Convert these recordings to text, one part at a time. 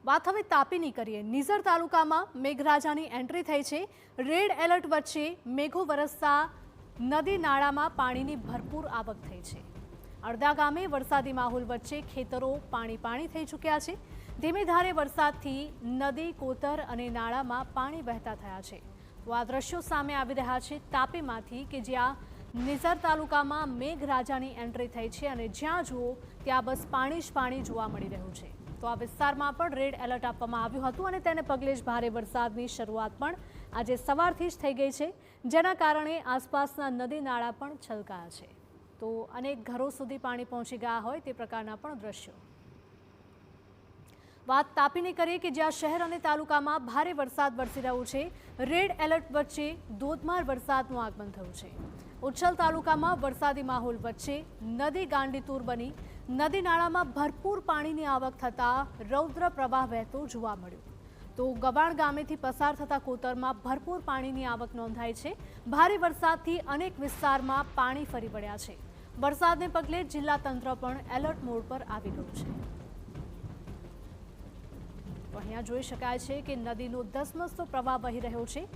વાત હવે તાપીની કરીએ। નિઝર તાલુકામાં મેઘરાજાની એન્ટ્રી થઈ છે। રેડ એલર્ટ વચ્ચે મેઘો વરસતા નદી નાળામાં પાણીની ભરપૂર આવક થઈ છે। અડધા ગામે વરસાદી માહોલ વચ્ચે ખેતરો પાણી થઈ ચૂક્યા છે। ધીમે ધારે વરસાદથી નદી, કોતર અને નાળામાં પાણી વહેતા થયા છે। તો આ દ્રશ્યો સામે આવી રહ્યા છે તાપીમાંથી કે જ્યાં નિઝર તાલુકામાં મેઘરાજાની એન્ટ્રી થઈ છે અને જ્યાં જુઓ ત્યાં બસ પાણી જ પાણી જોવા મળી રહ્યું છે। તો આ વિસ્તારમાં પણ રેડ એલર્ટ આપવામાં આવ્યું હતું અને તેને પગલે જ ભારે વરસાદની શરૂઆત પણ આજે સવારથી જ થઈ ગઈ છે, જેના કારણે આસપાસના નદી નાળા પણ છલકાયા છે। તો અનેક ઘરો સુધી પાણી પહોંચી ગયા હોય તે પ્રકારના પણ દ્રશ્યો। વાત તાપીની કરીએ કે જ્યાં શહેર અને તાલુકામાં ભારે વરસાદ વરસી રહ્યો છે। રેડ એલર્ટ વચ્ચે ધોધમાર વરસાદનું આગમન થયું છે। ઉચ્છલ તાલુકામાં વરસાદી માહોલ વચ્ચે નદી ગાંડીતુર બની। નદી નાળામાં ભરપૂર પાણીની આવક થતાં રૌદ્ર પ્રવાહ વહેતો જોવા મળ્યો। તો ગવાણ ગામેથી પસાર થતા કોતરમાં ભરપૂર પાણીની આવક નોંધાઈ છે। ભારે વરસાદથી અનેક વિસ્તારમાં પાણી ફરી વળ્યા છે। વરસાદને પગલે જિલ્લા તંત્ર પણ એલર્ટ મોડ પર આવી ગયું છે। તો અહીંયા જોઈ શકાય છે કે નદીનો ધસમસતો પ્રવાહ વહી રહ્યો છે।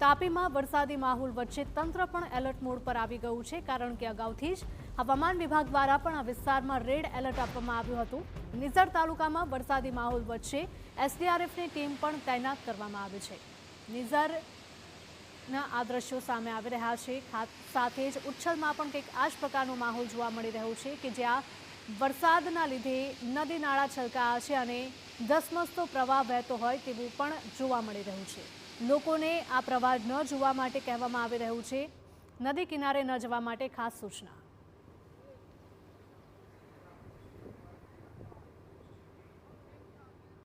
તાપીમાં વરસાદી માહોલ વચ્ચે તંત્ર પણ એલર્ટ મોડ પર આવી ગયું છે, કારણ કે અગાઉથી જ હવામાન વિભાગ દ્વારા પણ આ વિસ્તારમાં રેડ એલર્ટ આપવામાં આવ્યું હતું। નિઝર તાલુકામાં વરસાદી માહોલ વચ્ચે એસડીઆરએફની ટીમ પણ તૈનાત કરવામાં આવી છે। નિઝરના આ દ્રશ્યો સામે આવી રહ્યા છે। સાથે જ ઉચ્છલમાં પણ કંઈક આ જ પ્રકારનો માહોલ જોવા મળી રહ્યો છે કે જ્યાં વરસાદના લીધે નદી નાળા છલકાયા છે અને ધસમસતો પ્રવાહ વહેતો હોય તેવું પણ જોવા મળી રહ્યું છે। લોકોને આ પ્રવાહ ન જોવા માટે કહેવામાં આવી રહ્યું છે। નદી કિનારે ન જવા માટે ખાસ સૂચના।